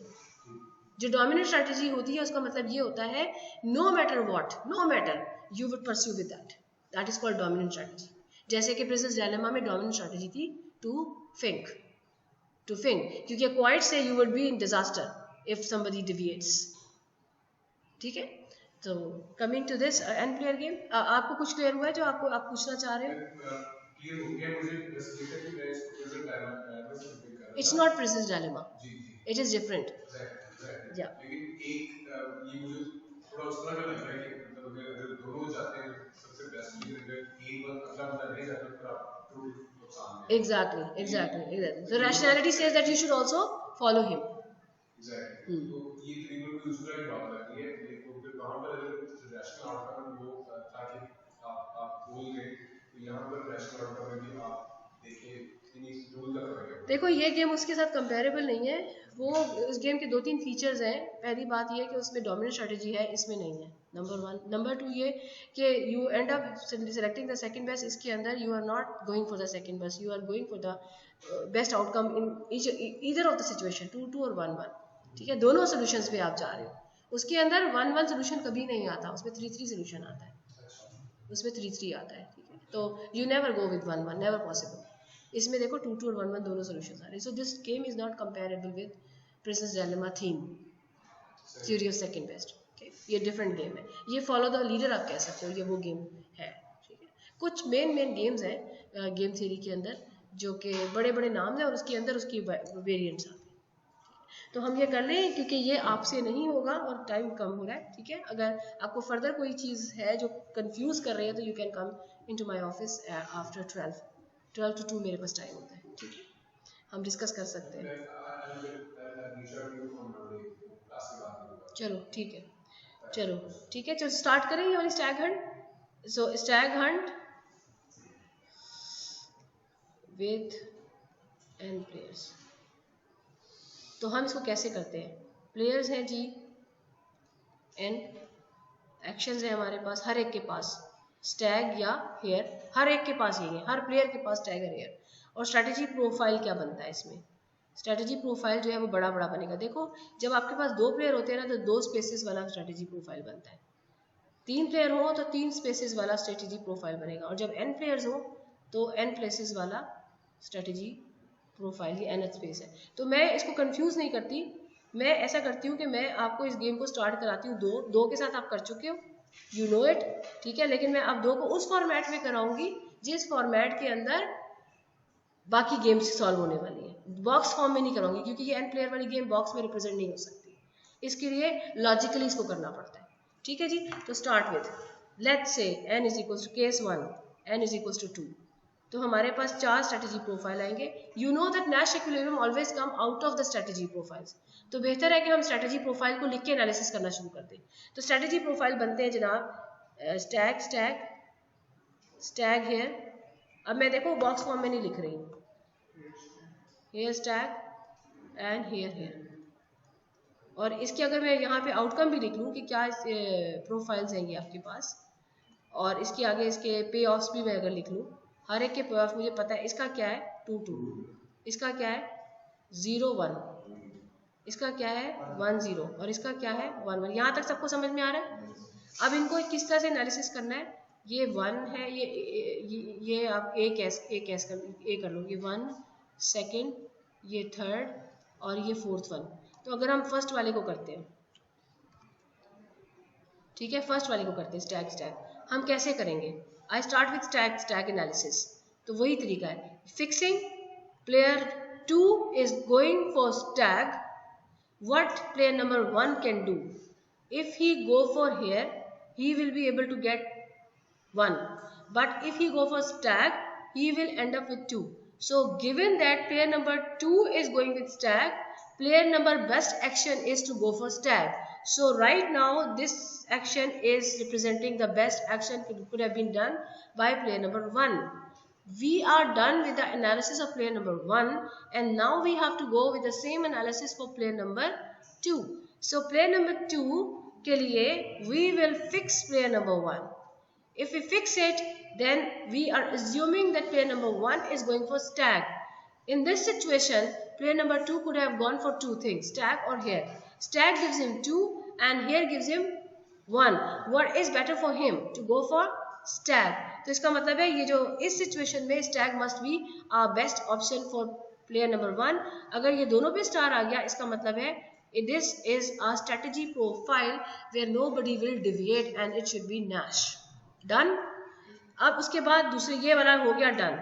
Speaker 1: जो डोमिनेंट स्ट्रैटेजी होती है उसका मतलब ये होता है no matter what, no matter you would pursue with that, that is called dominant strategy. जैसे कि प्रिंसेस डायलेमा में डोमिनेंट स्ट्रैटेजी थी टू थिंक, क्योंकि क्वाइट से you would be in disaster if somebody deviates, ठीक है। तो coming to this n player game, आपको कुछ क्लियर हुआ है जो आप पूछना चाह रहे हो? It's not princess dilemma, it is different. या लेकिन एक ये मुझे थोड़ा उस तरह का लग रहा है कि मतलब अगर दोनों जाते हैं सबसे बेस्ट, लेकिन अगर एक बार अगला बंदा नहीं जाता तो आप नुकसान है। Exactly so rationality says that you should also follow him. Exactly, तो ये ट्रिगल टू दूसरा एक बात लगती है, लेकिन फिर वहां पर अगर रैशनल आउटकम वो ताकि आप बोल गए तो यहाँ पर रैशनल आउटकम में भी आप देखिए रूल का फर्क है। देखो ये गेम उसके साथ कंपेरेबल नहीं है, वो इस गेम के 2-3 फीचर्स हैं। पहली बात ये है कि उसमें डोमिनेंट स्ट्रेटेजी है, इसमें नहीं है, नंबर 1। नंबर 2 ये कि you end up selecting the second best, इसके अंदर you are not going for the second best, you are going for the best outcome in either of the situation, 2-2 और 1-1, ठीक है, दोनों सोल्यूशंस पे आप जा रहे हो। उसके अंदर 1-1 सोल्यूशन कभी नहीं आता, उसमें 3-3 सोल्यूशन आता है, उसमें 3-3 आता है, ठीक है। तो you never go with 1-1, never possible. इसमें देखो 2-2 और 1-1 दोनों सोल्यूशंस आ रहे हैं। सो this game is not comparable with princess dilemma theme, theory of second best, ये डिफरेंट गेम है। ये फॉलो द लीडर आप कह सकते हो, ये वो गेम है, ठीक है। कुछ मेन गेम्स हैं गेम थ्योरी के अंदर जो कि बड़े बड़े नाम हैं और उसके अंदर उसकी वेरिएंट्स आते हैं। तो हम ये कर लें क्योंकि ये आपसे नहीं होगा और टाइम कम हो रहा है, ठीक है। अगर आपको फर्दर कोई चीज़ है जो कंफ्यूज कर रही है तो you can come into my office after 12 to 2 मेरे पास टाइम होता है, ठीक है, हम डिस्कस कर सकते हैं। चलो ठीक है, चलो स्टार्ट करें ये वाली stag hunt. So stag hunt with n players, तो हम इसको कैसे करते हैं? प्लेयर्स हैं जी एन, एक्शंस है हमारे पास, हर एक के पास स्टैग या हेयर, हर एक के पास यही है, हर प्लेयर के पास स्टैग और हेयर। और स्ट्रैटेजी प्रोफाइल क्या बनता है इसमें? स्ट्रैटेजी प्रोफाइल जो है वो बड़ा बड़ा बनेगा। देखो जब आपके पास 2 प्लेयर होते हैं ना तो 2 स्पेसेस वाला स्ट्रैटेजी प्रोफाइल बनता है, 3 प्लेयर हो तो 3 स्पेसेस वाला स्ट्रैटेजी प्रोफाइल बनेगा, और जब n प्लेयर्स हो तो n प्लेसेस वाला स्ट्रैटेजी प्रोफाइल, ये nth स्पेस है। तो मैं इसको कंफ्यूज नहीं करती, मैं ऐसा करती हूँ कि मैं आपको इस गेम को स्टार्ट कराती हूँ 2 के साथ आप कर चुके हो, यू नो इट, ठीक है। लेकिन मैं अब 2 को उस फॉर्मेट में कराऊंगी जिस फॉर्मेट के अंदर बाकी गेम्स सॉल्व होने वाली है, बॉक्स फॉर्म में नहीं कराऊंगी क्योंकि ये n प्लेयर वाली गेम बॉक्स में रिप्रेजेंट नहीं हो सकती, इसके लिए लॉजिकली इसको करना पड़ता है, ठीक है जी। तो start with let's say n is equals to case 1, n is equals to 2, तो हमारे पास 4 स्ट्रैटेजी प्रोफाइल आएंगे। You know that Nash equilibrium always come out of the strategy profiles, तो बेहतर है कि हम स्ट्रैटेजी प्रोफाइल को लिख के एनालिसिस करना शुरू कर दें। तो स्ट्रैटेजी प्रोफाइल बनते हैं जनाब स्टैग स्टैग स्टैग हेयर, अब मैं देखो बॉक्स फॉर्म में नहीं लिख रही हूँ, hare stag and hare hare, और इसके अगर मैं यहाँ पे आउटकम भी लिख लूँ कि क्या प्रोफाइल्स हैं ये आपके पास, और इसके आगे इसके पे ऑफ्स भी मैं अगर लिख लूँ, हर एक के पे ऑफ मुझे पता है, इसका क्या है 2-2, इसका क्या है 0-1, इसका क्या है 1-0, और इसका क्या है 1-1। यहाँ तक सबको समझ में आ रहा है? अब इनको किस तरह से एनालिसिस करना है, ये 1 है, ये आप ए कर लो, ये 1 सेकेंड, ये 3rd और ये 4th 1। तो अगर हम फर्स्ट वाले को करते हैं, ठीक है, फर्स्ट वाले को करते हैं स्टैक स्टैक। हम कैसे करेंगे? I start with stack stack analysis. तो वही तरीका है, fixing player 2 is going for stack, what player number 1 can do? If he go for here, he will be able to get 1, but if he go for stack, he will end up with 2. So given that player number 2 is going with stack, player number best action is to go for stack. So right now this action is representing the best action could have been done by player number 1. We are done with the analysis of player number 1, and now we have to go with the same analysis for player number 2. So player number 2 के लिए we will fix player number 1. If we fix it, then we are assuming that player number 1 is going for stack. In this situation, player number 2 could have gone for two things, stack or here. Stack gives him 2 and here gives him 1. What is better for him? To go for stack. तो इसका मतलब है ये जो इस सिचुएशन में stack must be best option for player number 1. अगर ये दोनों पे स्टार आ गया, इसका मतलब है this is a strategy profile where nobody will deviate and it should be Nash. Done. अब उसके बाद दूसरे ये वाला हो गया डन.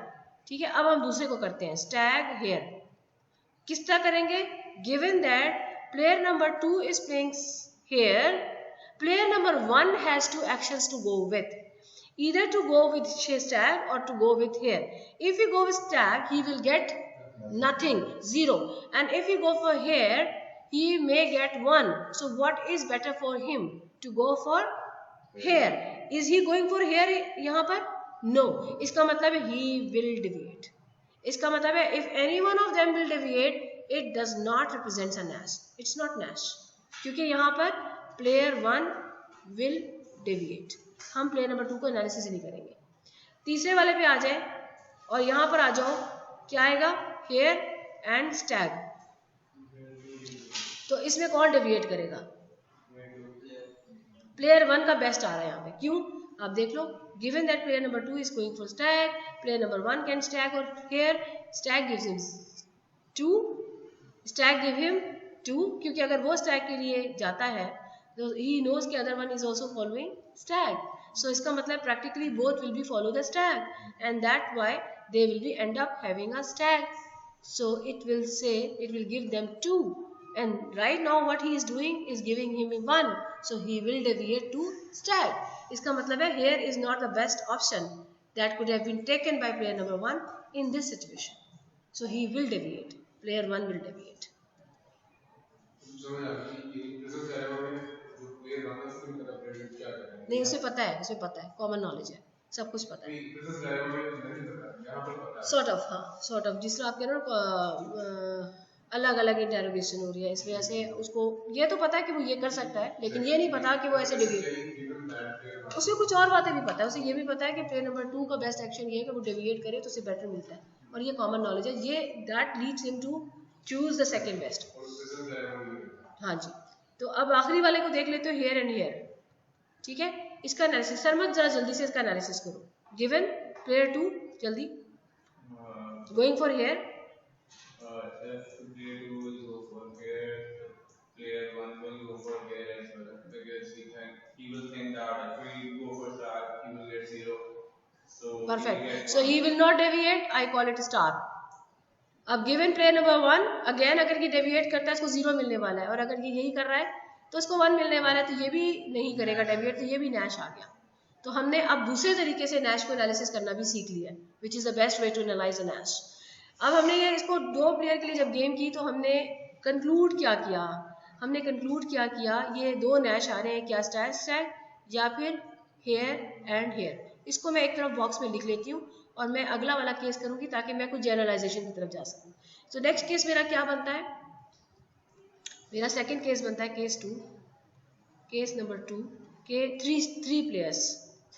Speaker 1: ठीक है, अब हम दूसरे को करते हैं स्टैक हेयर. किस तरह करेंगे? Given that player number 2 is playing hare, player number 1 has two actions to go with. Either to go with stack or to go with here. If you go with stack, he will get nothing, 0. And if you go for here, he may get 1. So what is better for him? To go for here. Is he going for here यहाँ पर? No. इसका मतलब है he will deviate. इसका मतलब है if any one of them will deviate, it does not represent a Nash. It's not Nash. क्योंकि यहाँ पर player 1 will deviate. हम प्लेयर नंबर 2 को एनालिसिस नहीं करेंगे. तीसरे वाले पे आ जाए और यहाँ पर आ जाओ, क्या आएगा? Hare and stag. तो इसमें कौन डेविएट करेगा? प्लेयर 1 का बेस्ट आ रहा है यहाँ पे. क्यों? आप देख लो, given that player number 2 is going for stag, player number 1 can stag और hare stag gives him 2, stag give him 2. क्योंकि अगर वो स्टैग के लिए जाता है तो he knows कि other one is also following stack. So इसका मतलब practically both will be follow the stack, and that why they will be end up having a stack. So it will say, it will give them 2, and right now what he is doing is giving him 1. So he will deviate to stack. इसका मतलब है here is not the best option that could have been taken by player number 1 in this situation. So he will deviate. Player 1 will deviate. नहीं, उसे पता है, उसे पता है, कॉमन नॉलेज है, सब कुछ पता है. सॉर्ट ऑफ, हाँ सॉर्ट ऑफ. जिस तरह आप कह रहे हो अलग अलग इंटेरोगेशन हो रही है, इस वजह से उसको ये तो पता है कि वो ये कर सकता है, लेकिन ये नहीं पता कि वो ऐसे डेविएट. उसे कुछ और बातें भी पता है. उसे ये भी पता है कि प्लेयर नंबर 2 का बेस्ट एक्शन ये है कि वो डेविएट करे तो उसे बेटर मिलता है, और ये कॉमन नॉलेज है. ये that leads him to choose the second best. हाँ जी. तो अब आखिरी वाले को देख लेते हो, हेयर एंड हेयर. ठीक है, इसका एनालिसिस सर मत जरा जल्दी से इसका एनालिसिस करो. गिवन प्लेयर 2 जल्दी going for hare, perfect. So he will not deviate, I call it star. अब गिवन प्लेयर नंबर 1 अगेन अगर ये डेविएट करता है इसको 0 मिलने वाला है, और अगर ये यही कर रहा है तो इसको 1 मिलने वाला है. तो ये भी नहीं करेगा डेविएट, तो ये भी नैश आ गया. तो हमने अब दूसरे तरीके से नैश को एनालिसिस करना भी सीख लिया, which is the best way to analyse a Nash. अब हमने ये इसको 2 प्लेयर के लिए जब गेम की तो हमने कंक्लूड क्या किया? हमने कंक्लूड क्या किया, ये 2 नैश आ रहे हैं, क्या स्टैक स्टैक या फिर हेयर एंड हेयर. इसको मैं एक तरफ बॉक्स में लिख लेती हूँ और मैं अगला वाला केस करूँगी ताकि मैं कुछ जनरलाइजेशन की तरफ जा सकूँ. तो नेक्स्ट केस मेरा क्या बनता है? मेरा सेकंड केस बनता है केस 2, केस नंबर 2 के 3 प्लेयर्स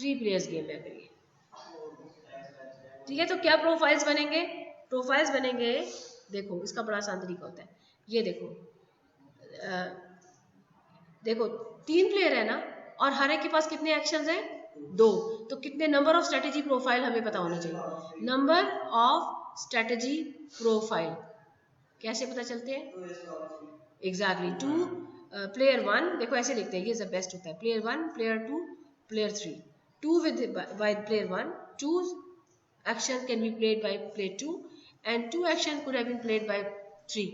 Speaker 1: गेम में अगर ये. ठीक है, तो क्या प्रोफाइल्स बनेंगे? प्रोफाइल्स बनेंगे, देखो इसका बड़ा आसान तरीका होता है. ये देखो देखो 3 प्लेयर है ना, और हर एक के पास कितने एक्शंस हैं? 2. तो कितने नंबर ऑफ स्ट्रेटेजी प्रोफाइल हमें पता होना चाहिए. नंबर ऑफ स्ट्रेटेजी प्रोफाइल कैसे पता चलते हैं? एग्जैक्टली 2 प्लेयर 1, देखो ऐसे लिखते हैं, ये द बेस्ट होता है, player 1, player 2, player 3, 2 with by player 1, 2 action can be played by player 2 and 2 action could have been played by 3,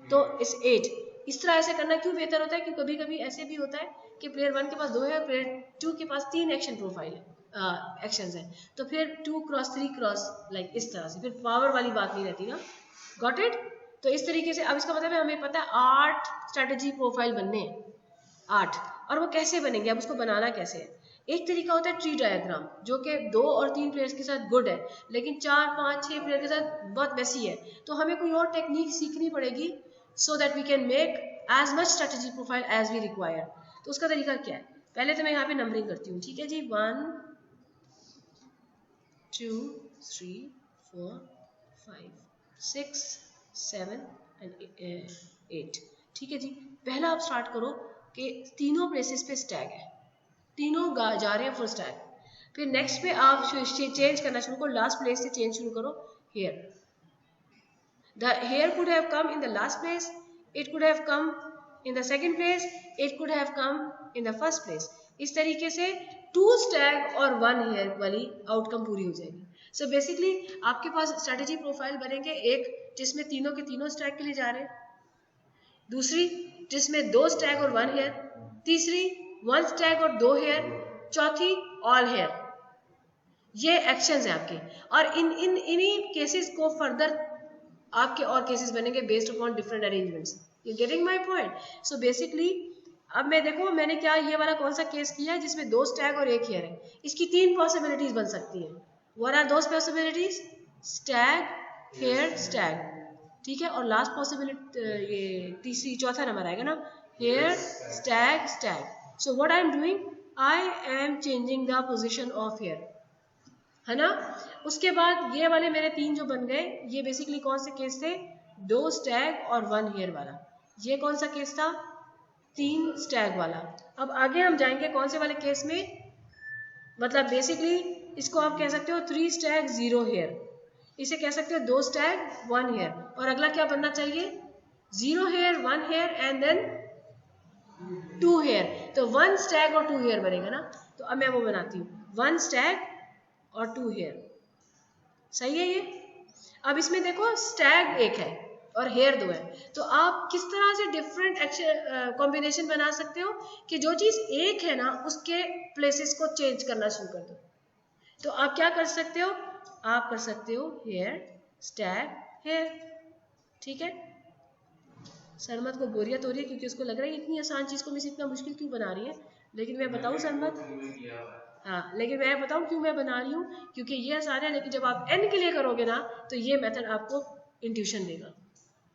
Speaker 1: तो इस 8 इस तरह ऐसे करना क्यों बेहतर होता है कि कभी कभी ऐसे भी होता है कि प्लेयर 1 के पास 2 है, प्लेयर 2 के पास 3 एक्शन प्रोफाइल है, एक्शंस है, तो फिर 2 क्रॉस 3 क्रॉस लाइक इस तरह से, फिर पावर वाली बात नहीं रहती ना, गॉट इट। तो इस तरीके से अब इसका मतलब है हमें पता है 8 स्ट्रेटेजी प्रोफाइल बनने हैं, 8, और वो कैसे बनेंगे, अब उसको बनाना कैसे है। एक तरीका होता है ट्री डायग्राम, जो कि 2 और 3 प्लेयर्स के साथ गुड है, लेकिन 4, 5, 6 प्लेयर के साथ बहुत मैसी है, तो हमें कोई और टेक्निक सीखनी पड़ेगी so that we can make as much strategy profile as we require. तो उसका तरीका क्या है, पहले तो मैं यहाँ पे नंबरिंग करती हूँ, ठीक है जी, 1 2 3 4 5 6 7 and 8, ठीक है जी। पहला आप स्टार्ट करो कि तीनों प्लेसेस पे स्टैग है, तीनों जा रहे हैं फुल स्टैग, फिर नेक्स्ट पे आप चेंज करना शुरू करो, लास्ट प्लेस से चेंज शुरू करो, hare, the hare could have come in the last place, it could have come in the second place, it could have come in the first place. इस तरीके से 2 स्टैग और 1 हेयर वाली आउटकम पूरी हो जाएगी। सो बेसिकली आपके पास स्ट्रेटेजी प्रोफाइल बनेंगे, एक जिसमें तीनों के तीनों स्टैग के लिए जा रहे हैं, दूसरी जिसमें 2 स्टैग और 1 हेयर, तीसरी 1 स्टैग और 2 हेयर, चौथी ऑल हेयर। ये एक्शंस हैं आपके, और इन्हीं केसेस को फर्दर आपके और केसेस बनेंगे based upon different arrangements. You getting my point? So basically अब मैं देखो मैंने क्या ये वाला कौन सा केस किया है जिसमें 2 स्टैग और 1 हेयर है, इसकी 3 पॉसिबिलिटीज बन सकती हैं। What are those possibilities? Stag, hare, stag, ठीक है, और लास्ट पॉसिबिलिटी ये तीसरी चौथा नंबर आएगा ना, hare, stag, stag. So what I am doing, I am changing the position of hare, है ना। उसके बाद ये वाले मेरे 3 जो बन गए, ये बेसिकली कौन से केस थे, 2 स्टैग और 1 हेयर वाला। ये कौन सा केस था, 3 स्टैग वाला। अब आगे हम जाएंगे कौन से वाले केस में, मतलब बेसिकली इसको आप कह सकते हो 3 स्टैग 0 हेयर, इसे कह सकते हो 2 स्टैग 1 हेयर, और अगला क्या बनना चाहिए, 0 hare 1 hare and then 2 hare, तो 1 स्टैग और 2 हेयर बनेगा ना। तो अब मैं वो बनाती हूँ 1 स्टैग और 2 हेयर, सही है ये। अब इसमें देखो स्टैग 1 है और हेयर 2 है, तो आप किस तरह से डिफरेंट कॉम्बिनेशन बना सकते हो कि जो चीज 1 है ना उसके प्लेसेस को चेंज करना शुरू कर दो। तो आप क्या कर सकते हो, आप कर सकते हो हेयर, स्टैग, हेयर, ठीक है। सरमत को बोरियत हो रही है क्योंकि उसको लग रहा है इतनी आसान चीज को मैं इतना मुश्किल क्यों बना रही है, लेकिन मैं बताऊं सरमत, हाँ लेकिन मैं बताऊं क्यों मैं बना रही हूँ, क्योंकि ये आसान है, लेकिन जब आप n के लिए करोगे ना तो ये मेथड आपको इंट्यूशन देगा,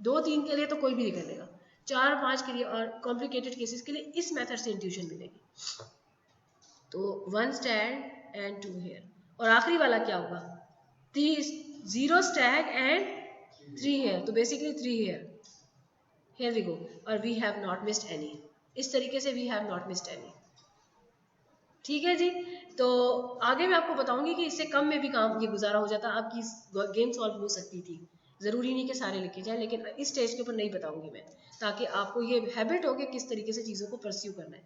Speaker 1: 2-3 के लिए तो कोई भी नहीं कर लेगा, 4-5 के लिए और कॉम्प्लिकेटेड केसेस के लिए इस मेथड से इंट्यूशन मिलेगी। तो 1 स्टैग एंड 2 हेयर, और आखिरी वाला क्या होगा, 0 स्टैग एंड 3 हेयर, तो basically 3 hare, here we go, और we have not missed any, इस तरीके से we have not missed any, ठीक है जी। तो आगे मैं आपको बताऊंगी कि इससे कम में भी काम ये गुजारा हो जाता, आपकी गेम सॉल्व हो सकती थी, जरूरी नहीं कि सारे लिखे जाए, लेकिन इस स्टेज के ऊपर नहीं बताऊंगी मैं, ताकि आपको ये हैबिट हो कि किस तरीके से चीजों को परस्यू करना है,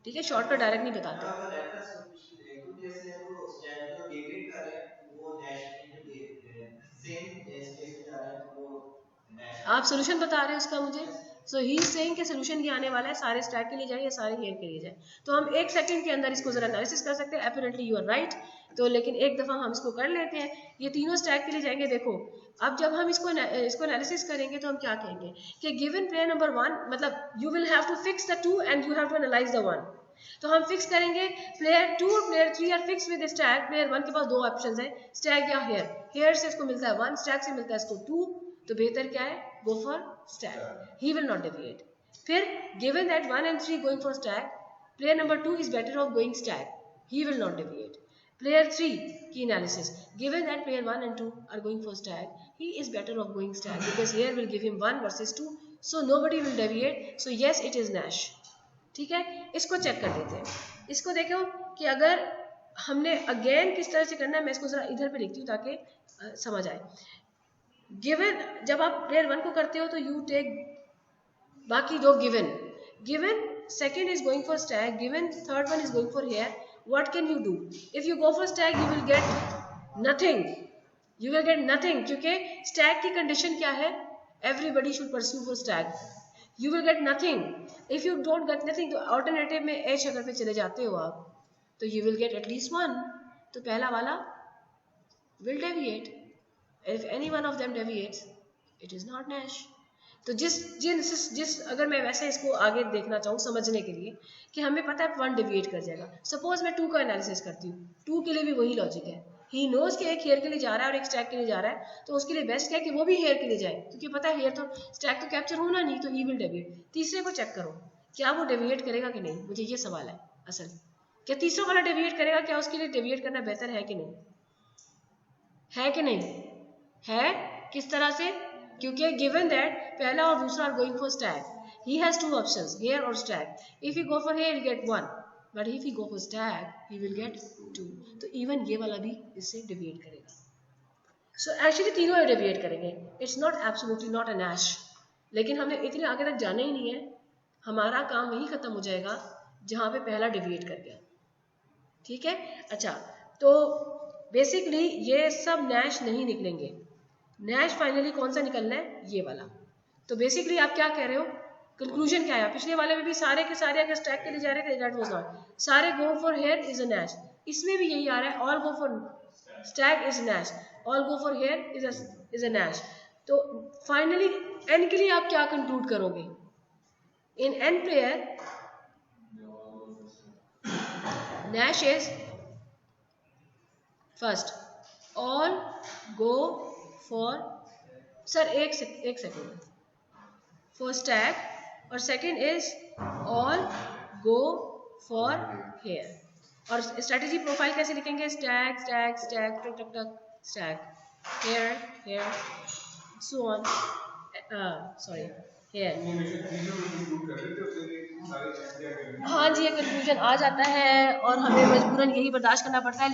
Speaker 1: ठीक है। शॉर्टकट डायरेक्ट नहीं बताते। आप सोल्यूशन बता रहे हैं उसका मुझे, सो ही इज सेइंग कि सोल्यूशन ये आने वाला है, सारे स्टैग के लिए जाए या सारे हेयर के लिए जाए, तो हम 1 सेकंड के अंदर इसको जरा एनालिसिस कर सकते हैं, एपरेंटली यू आर राइट, तो लेकिन एक दफा हम इसको कर लेते हैं, ये तीनों स्टैग के लिए जाएंगे। देखो अब जब हम इसको एनालिसिस करेंगे तो हम क्या कहेंगे कि गिवन प्लेयर नंबर 1, मतलब you will have to fix the 2 and you have to analyse the 1, तो हम फिक्स करेंगे प्लेयर 2 और player 3 are fix with stag, player 1 के पास 2 ऑप्शंस है, स्टैग या हेयर, हेयर से इसको मिलता है 1, स्टैग से मिलता है इसको 2, तो बेहतर क्या है, go for stag, he will not deviate। फिर given that 1 and 3 going for stag, player number 2 is better off going stag, he will not deviate। player 3 की analysis, given that player 1 and 2 are going for stag, he is better off going stag because here will give him 1 versus 2, so nobody will deviate, so yes it is Nash, ठीक है। इसको चेक कर देते हैं, इसको देखो कि अगर हमने अगेन किस तरह से करना है, मैं इसको जरा इधर पे लिखती हूँ ताकि समझ आए। गिवन जब आप प्लेयर 1 को करते हो तो यू टेक बाकी दो given, given second is going for stag, given third one is going for hare, what can you do? If you go for stag, you will get nothing. You will get nothing, क्योंकि stag की condition क्या है? Everybody should pursue for stag. You will get nothing. If you don't get nothing, तो alternative में H अगर पे चले जाते हो आप, तो you will get at least one. तो पहला वाला will deviate. If any one of them deviates, it is not Nash. तो जिस अगर मैं वैसे इसको आगे देखना चाहूँ समझने के लिए कि हमें पता है 1 डेविएट कर जाएगा, सपोज मैं 2 का एनालिसिस करती हूँ, 2 के लिए भी वही लॉजिक है, ही नोज कि एक हेयर के लिए जा रहा है और एक स्टैग के लिए जा रहा है, तो उसके लिए बेस्ट है कि वो भी हेयर के लिए जाए, क्योंकि पता है हेयर तो स्टैग तो कैप्चर होना नहीं, तो ही विल डेविएट. तीसरे को चेक करो क्या वो डेविएट करेगा कि नहीं, मुझे ये सवाल है असल, क्या तीसरा वाला डेविएट करेगा, क्या उसके लिए डेविएट करना बेहतर है कि नहीं, है कि नहीं है, किस तरह से, क्योंकि गिवन दैट पहला और दूसरा are going for stag, he has 2 options, hare और stag. If you go for hare you get 1, but if you go for stag he will get 2. तो इवन ये वाला भी इससे डेविएट करेगा. सो एक्चुअली तीनों ही डेविएट करेंगे. It's not absolutely not a Nash, लेकिन हमने इतने आगे तक जाना ही नहीं है, हमारा काम वही खत्म हो जाएगा जहाँ पे पहला डेविएट कर गया. ठीक है. अच्छा, तो बेसिकली ये सब नैश नहीं निकलेंगे. नैश फाइनली कौन सा निकलना है, ये वाला. तो बेसिकली आप क्या कह रहे हो, कंक्लूजन क्या है, पिछले वाले में भी सारे के सारे अगर स्टैग के लिए जा रहे थे दैट वाज नॉट, सारे go for hare is a Nash, इसमें भी यही आ रहा है, all go for stag is Nash, all go for hare is a Nash. तो फाइनली एन के लिए आप क्या कंक्लूड करोगे, in n pair Nash is first all go for, sir एक सेकेंड, फॉर स्टैग, और second is all go for hare. और स्ट्रेटेजी प्रोफाइल कैसे लिखेंगे, स्टैग स्टैग स्टैग टक टक टक Stag, hare hare, so on, sorry hare. हाँ जी, ये कंफ्यूजन आ जाता है और हमें मजबूरन यही बर्दाश्त करना पड़ता है.